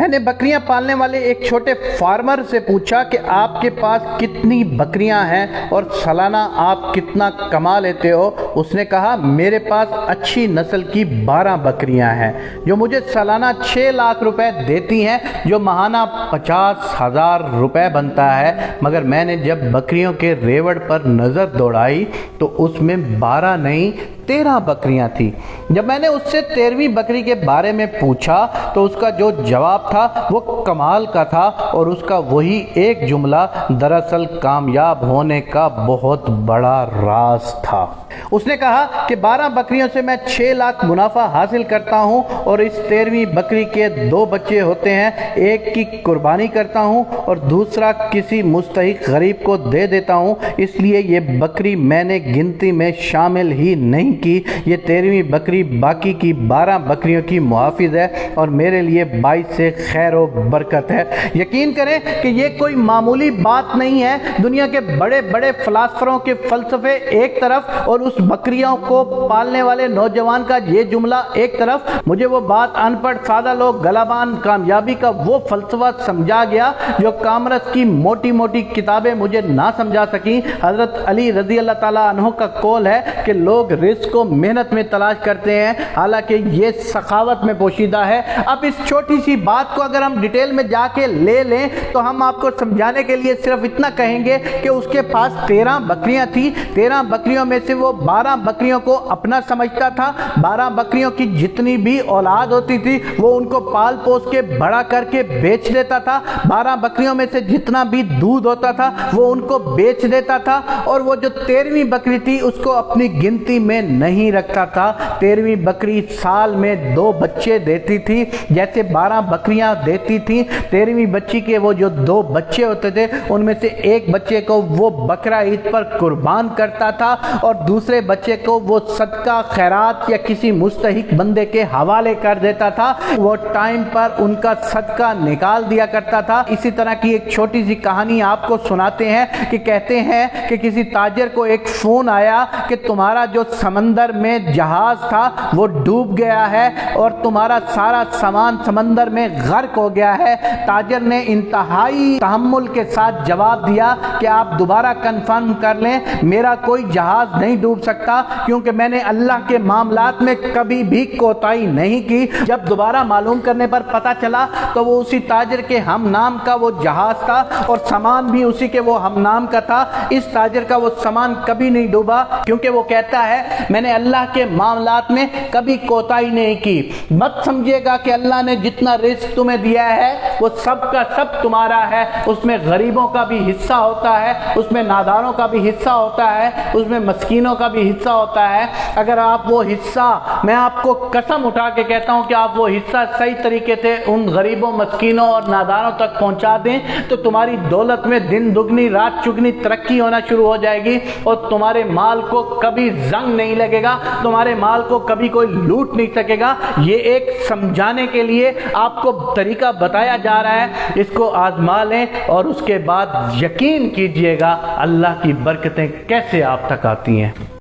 میں نے بکریاں پالنے والے ایک چھوٹے فارمر سے پوچھا کہ آپ کے پاس کتنی بکریاں ہیں اور سالانہ آپ کتنا کما لیتے ہو؟ اس نے کہا میرے پاس اچھی نسل کی 12 بکریاں ہیں جو مجھے سالانہ 6 لاکھ روپے دیتی ہیں، جو ماہانہ 50,000 روپے بنتا ہے۔ مگر میں نے جب بکریوں کے ریوڑ پر نظر دوڑائی تو اس میں 12 نہیں 13 بکریاں تھیں۔ جب میں نے اس سے 13ویں بکری کے بارے میں پوچھا تو اس کا جو جواب تھا وہ کمال کا تھا، اور اس کا وہی ایک جملہ دراصل کامیاب ہونے کا بہت بڑا راز تھا۔ اس نے کہا کہ 12 بکریوں سے میں 6 لاکھ منافع حاصل کرتا ہوں، اور اس 13ویں بکری کے 2 بچے ہوتے ہیں، ایک کی قربانی کرتا ہوں اور دوسرا کسی مستحق غریب کو دے دیتا ہوں، اس لیے یہ بکری میں نے گنتی میں شامل ہی نہیں کی۔ یہ 13ویں بکری باقی کی 12 بکریوں کی محافظ ہے اور میرے لیے باعث سے خیر و برکت ہے۔ یقین کریں کہ یہ کوئی معمولی بات نہیں ہے۔ دنیا کے بڑے بڑے فلاسفروں کے فلسفے ایک طرف اور اس بکریوں کو پالنے والے نوجوان کا یہ جملہ ایک طرف، مجھے وہ بات ان پڑھ سادہ لوگ غلبان کامیابی کا وہ فلسفہ سمجھا گیا جو کامرس کی موٹی موٹی کتابیں مجھے نہ سمجھا سکیں۔ حضرت علی رضی اللہ تعالیٰ عنہ کا قول ہے کہ لوگ رزق کو محنت میں تلاش کرتے ہیں، حالانکہ یہ سخاوت میں پوشیدہ ہے۔ اب اس چھوٹی سی بات کو اگر ہم ڈیٹیل میں جا کے لے لیں تو ہم آپ کو سمجھانے کے لیے صرف اتنا کہیں گے کہ اس کے پاس 13 بکریاں تھیں۔ 13 بکریوں میں سے وہ 12 بکریوں کو اپنا سمجھتا تھا۔ 12 بکریوں کی جتنی بھی اولاد ہوتی تھی وہ ان کو پال پوس کے بڑا کر کے بیچ دیتا تھا۔ 12 بکریوں میں سے جتنا بھی دودھ ہوتا تھا وہ ان کو بیچ دیتا تھا، اور وہ جو 13ویں بکری تھی اس کو اپنی گنتی میں نہیں رکھتا تھا۔ 13ویں بکری سال میں 2 بچے دیتی تھی، جیسے 12 بکریاں دیتی تھیں۔ 13ویں بچی کے وہ جو 2 بچے ہوتے تھے ان میں سے ایک بچے کو وہ بقرہ عید پر قربان کرتا تھا، اور دوسرے بچے کو وہ صدقہ خیرات یا کسی مستحق بندے کے حوالے کر دیتا تھا۔ وہ ٹائم پر ان کا صدقہ نکال دیا کرتا تھا۔ اسی طرح کی ایک چھوٹی سی کہانی آپ کو سناتے ہیں کہ کہتے ہیں کہ کسی تاجر کو ایک فون آیا کہ تمہارا جو سمندر میں جہاز تھا وہ ڈوب گیا ہے اور تمہارا سارا سامان سمندر میں غرق ہو گیا ہے۔ تاجر نے انتہائی تحمل کے ساتھ جواب دیا کہ آپ دوبارہ کنفرم کر لیں، میرا کوئی جہاز نہیں ڈوب سکتا، کیونکہ میں نے اللہ کے معاملات میں کبھی بھی کوتاہی نہیں کی۔ جب دوبارہ معلوم کرنے پر پتہ چلا تو وہ اسی تاجر کے ہم نام کا وہ جہاز تھا اور سامان بھی اسی کے وہ ہم نام کا تھا۔ اس تاجر کا وہ سامان کبھی نہیں ڈوبا، کیونکہ وہ کہتا ہے میں نے اللہ کے معاملات میں کبھی کوتاہی نہیں کی۔ مت سمجھیے گا کہ اللہ نے جتنا رزق تمہیں دیا ہے وہ سب کا سب تمہارا ہے، اس میں غریبوں کا بھی حصہ ہوتا ہے، اس میں ناداروں کا بھی حصہ ہوتا ہے، اس میں مسکینوں کا بھی حصہ ہوتا ہے۔ اگر آپ وہ حصہ، میں آپ کو قسم اٹھا کے کہتا ہوں کہ آپ وہ حصہ صحیح طریقے سے ان غریبوں، مسکینوں اور ناداروں تک پہنچا دیں تو تمہاری دولت میں دن دگنی رات چگنی ترقی ہونا شروع ہو جائے گی، اور تمہارے مال کو کبھی زنگ نہیں لگے گا، تمہارے مال کو کبھی کوئی لوٹ نہیں سکے گا۔ یہ ایک سمجھانے کے لیے آپ کو طریقہ بتایا جا رہا ہے، اس کو آزما لیں اور اس کے بعد یقین کیجئے گا اللہ کی برکتیں کیسے آپ تک آتی ہیں۔